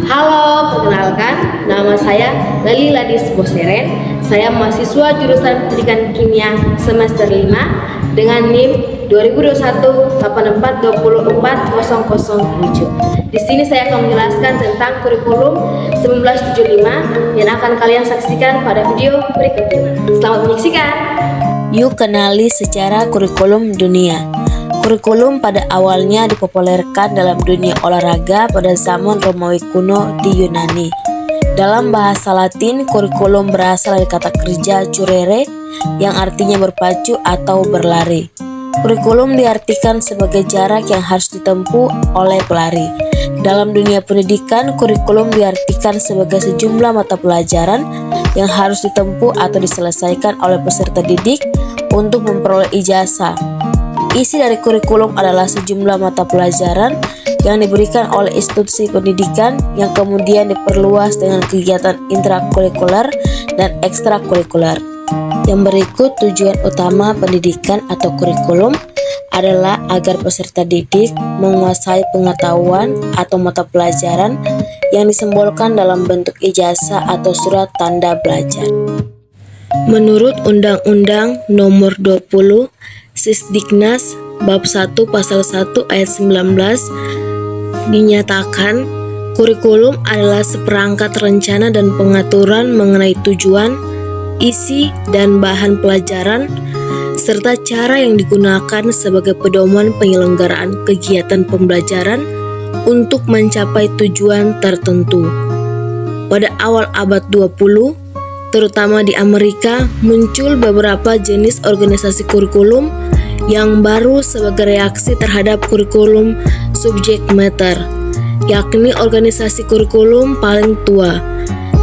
Halo, perkenalkan, nama saya Leli Ladis Boseren. Saya mahasiswa jurusan Pendidikan Kimia semester 5 dengan NIM 2021-84204007. Di sini saya akan menjelaskan tentang kurikulum 1975 yang akan kalian saksikan pada video berikut ini. Selamat menyaksikan. Yuk kenali sejarah kurikulum dunia. Kurikulum pada awalnya dipopulerkan dalam dunia olahraga pada zaman Romawi kuno di Yunani. Dalam bahasa Latin, kurikulum berasal dari kata kerja curere yang artinya berpacu atau berlari. Kurikulum diartikan sebagai jarak yang harus ditempuh oleh pelari. Dalam dunia pendidikan, kurikulum diartikan sebagai sejumlah mata pelajaran yang harus ditempuh atau diselesaikan oleh peserta didik untuk memperoleh ijazah. Isi dari kurikulum adalah sejumlah mata pelajaran yang diberikan oleh institusi pendidikan yang kemudian diperluas dengan kegiatan intrakurikuler dan ekstrakurikuler. Yang berikut tujuan utama pendidikan atau kurikulum adalah agar peserta didik menguasai pengetahuan atau mata pelajaran yang disimbolkan dalam bentuk ijazah atau surat tanda belajar. Menurut Undang-Undang Nomor 20 Sisdiknas Bab 1 Pasal 1 Ayat 19 dinyatakan, kurikulum adalah seperangkat rencana dan pengaturan mengenai tujuan, isi, dan bahan pelajaran, serta cara yang digunakan sebagai pedoman penyelenggaraan kegiatan pembelajaran untuk mencapai tujuan tertentu. Pada awal abad 20, terutama di Amerika, muncul beberapa jenis organisasi kurikulum yang baru sebagai reaksi terhadap kurikulum subject matter, yakni organisasi kurikulum paling tua.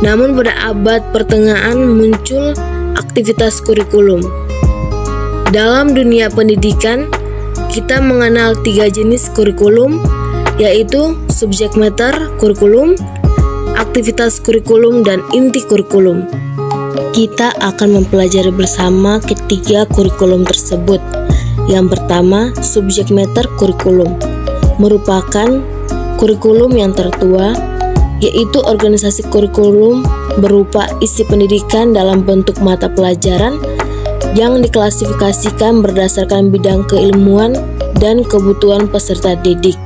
Namun pada abad pertengahan muncul aktivitas kurikulum. Dalam dunia pendidikan, kita mengenal 3 jenis kurikulum, yaitu subject matter kurikulum, aktivitas kurikulum, dan inti kurikulum. Kita akan mempelajari bersama ketiga kurikulum tersebut. Yang pertama, subject matter kurikulum merupakan kurikulum yang tertua, yaitu organisasi kurikulum berupa isi pendidikan dalam bentuk mata pelajaran yang diklasifikasikan berdasarkan bidang keilmuan dan kebutuhan peserta didik.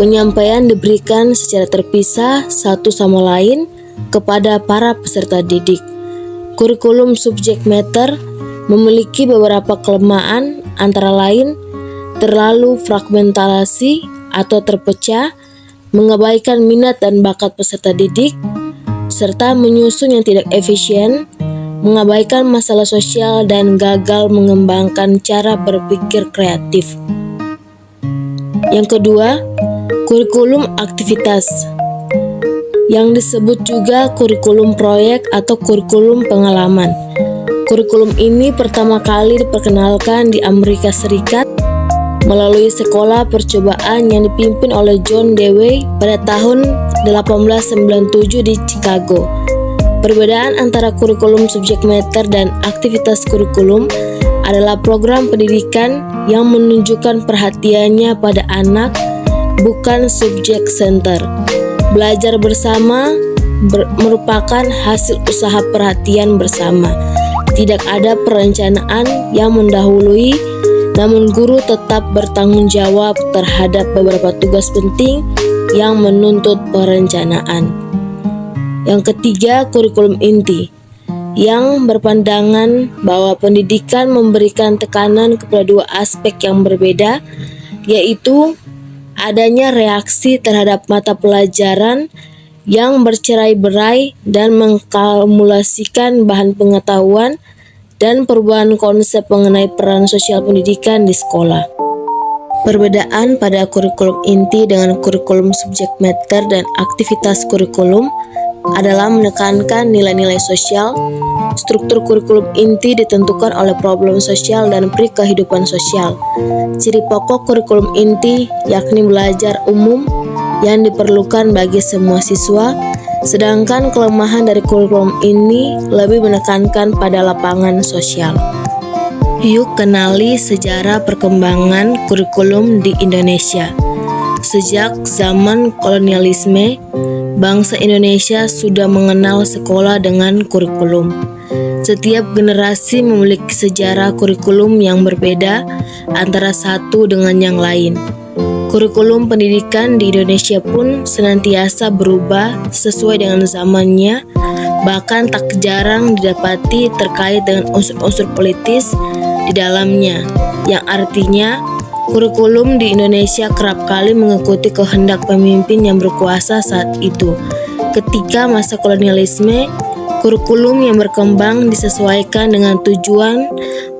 Penyampaian diberikan secara terpisah satu sama lain kepada para peserta didik. Kurikulum subject matter memiliki beberapa kelemahan, antara lain terlalu fragmentasi atau terpecah, mengabaikan minat dan bakat peserta didik, serta menyusun yang tidak efisien, mengabaikan masalah sosial, dan gagal mengembangkan cara berpikir kreatif. Yang kedua, kurikulum aktivitas, yang disebut juga kurikulum proyek atau kurikulum pengalaman. Kurikulum ini pertama kali diperkenalkan di Amerika Serikat melalui sekolah percobaan yang dipimpin oleh John Dewey pada tahun 1897 di Chicago. Perbedaan antara kurikulum subject matter dan aktivitas kurikulum adalah program pendidikan yang menunjukkan perhatiannya pada anak, bukan subject center. Belajar bersama merupakan hasil usaha perhatian bersama. Tidak ada perencanaan yang mendahului, namun guru tetap bertanggung jawab terhadap beberapa tugas penting yang menuntut perencanaan. Yang ketiga, kurikulum inti, yang berpandangan bahwa pendidikan memberikan tekanan kepada 2 aspek yang berbeda, yaitu adanya reaksi terhadap mata pelajaran yang bercerai-berai dan mengkumulasikan bahan pengetahuan dan perubahan konsep mengenai peran sosial pendidikan di sekolah. Perbedaan pada kurikulum inti dengan kurikulum subject matter dan aktivitas kurikulum adalah menekankan nilai-nilai sosial. Struktur kurikulum inti ditentukan oleh problem sosial dan kehidupan sosial. Ciri pokok kurikulum inti yakni belajar umum yang diperlukan bagi semua siswa, sedangkan kelemahan dari kurikulum ini lebih menekankan pada lapangan sosial. Yuk kenali sejarah perkembangan kurikulum di Indonesia. Sejak zaman kolonialisme, bangsa Indonesia sudah mengenal sekolah dengan kurikulum. Setiap generasi memiliki sejarah kurikulum yang berbeda antara satu dengan yang lain. Kurikulum pendidikan di Indonesia pun senantiasa berubah sesuai dengan zamannya, bahkan tak jarang didapati terkait dengan unsur-unsur politis di dalamnya, yang artinya kurikulum di Indonesia kerap kali mengikuti kehendak pemimpin yang berkuasa saat itu. Ketika masa kolonialisme, kurikulum yang berkembang disesuaikan dengan tujuan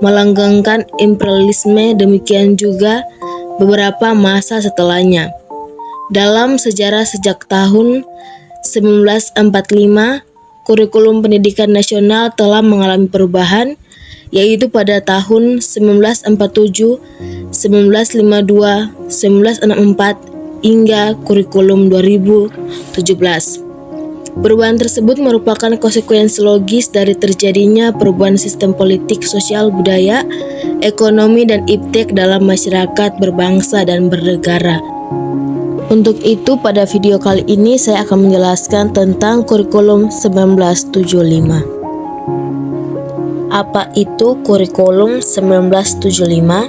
melanggengkan imperialisme, demikian juga beberapa masa setelahnya. Dalam sejarah sejak tahun 1945, kurikulum pendidikan nasional telah mengalami perubahan, yaitu pada tahun 1947, 1952, 1964, hingga kurikulum 2017. Perubahan tersebut merupakan konsekuensi logis dari terjadinya perubahan sistem politik, sosial, budaya, ekonomi, dan iptek dalam masyarakat berbangsa dan bernegara. Untuk itu, pada video kali ini saya akan menjelaskan tentang kurikulum 1975. Apa itu kurikulum 1975?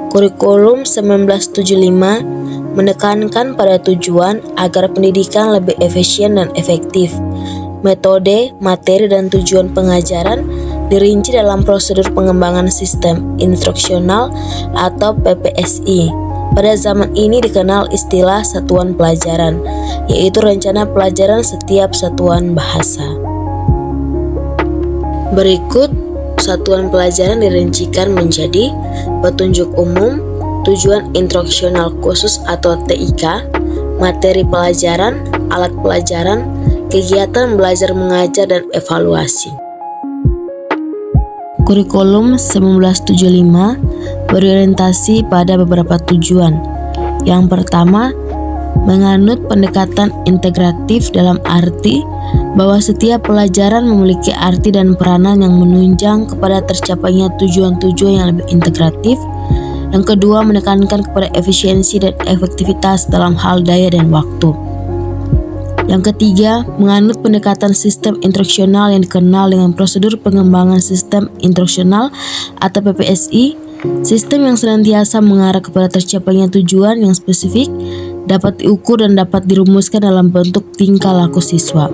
Kurikulum 1975 menekankan pada tujuan agar pendidikan lebih efisien dan efektif. Metode, materi, dan tujuan pengajaran dirinci dalam prosedur pengembangan sistem instruksional atau PPSI. Pada zaman ini dikenal istilah satuan pelajaran, yaitu rencana pelajaran setiap satuan bahasa. Berikut satuan pelajaran dirincikan menjadi petunjuk umum, tujuan instruksional khusus atau TIK, materi pelajaran, alat pelajaran, kegiatan belajar mengajar, dan evaluasi. Kurikulum 1975 berorientasi pada beberapa tujuan. Yang pertama, menganut pendekatan integratif dalam arti bahwa setiap pelajaran memiliki arti dan peranan yang menunjang kepada tercapainya tujuan-tujuan yang lebih integratif. Yang kedua, menekankan kepada efisiensi dan efektivitas dalam hal daya dan waktu. Yang ketiga, menganut pendekatan sistem instruksional yang dikenal dengan prosedur pengembangan sistem instruksional atau PPSI, sistem yang senantiasa mengarah kepada tercapainya tujuan yang spesifik, dapat diukur dan dapat dirumuskan dalam bentuk tingkah laku siswa.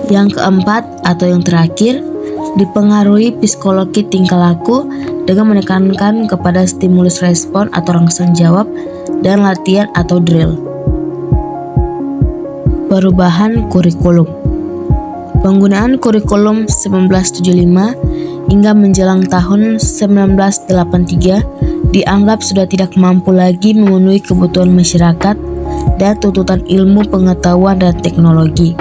Yang keempat atau yang terakhir, dipengaruhi psikologi tingkah laku dengan menekankan kepada stimulus respon atau rangsangan jawab dan latihan atau drill. Perubahan kurikulum. Penggunaan kurikulum 1975 hingga menjelang tahun 1983 dianggap sudah tidak mampu lagi memenuhi kebutuhan masyarakat dan tuntutan ilmu pengetahuan dan teknologi.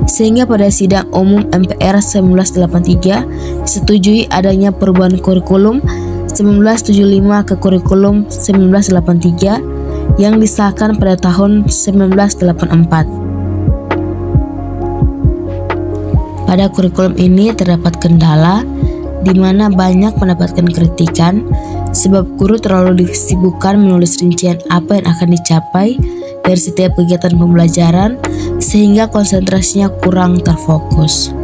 Sehingga pada sidang umum MPR 1983 disetujui adanya perubahan kurikulum 1975 ke kurikulum 1983 yang disahkan pada tahun 1984. Pada kurikulum ini terdapat kendala di mana banyak mendapatkan kritikan sebab guru terlalu disibukkan menulis rincian apa yang akan dicapai dari setiap kegiatan pembelajaran sehingga konsentrasinya kurang terfokus.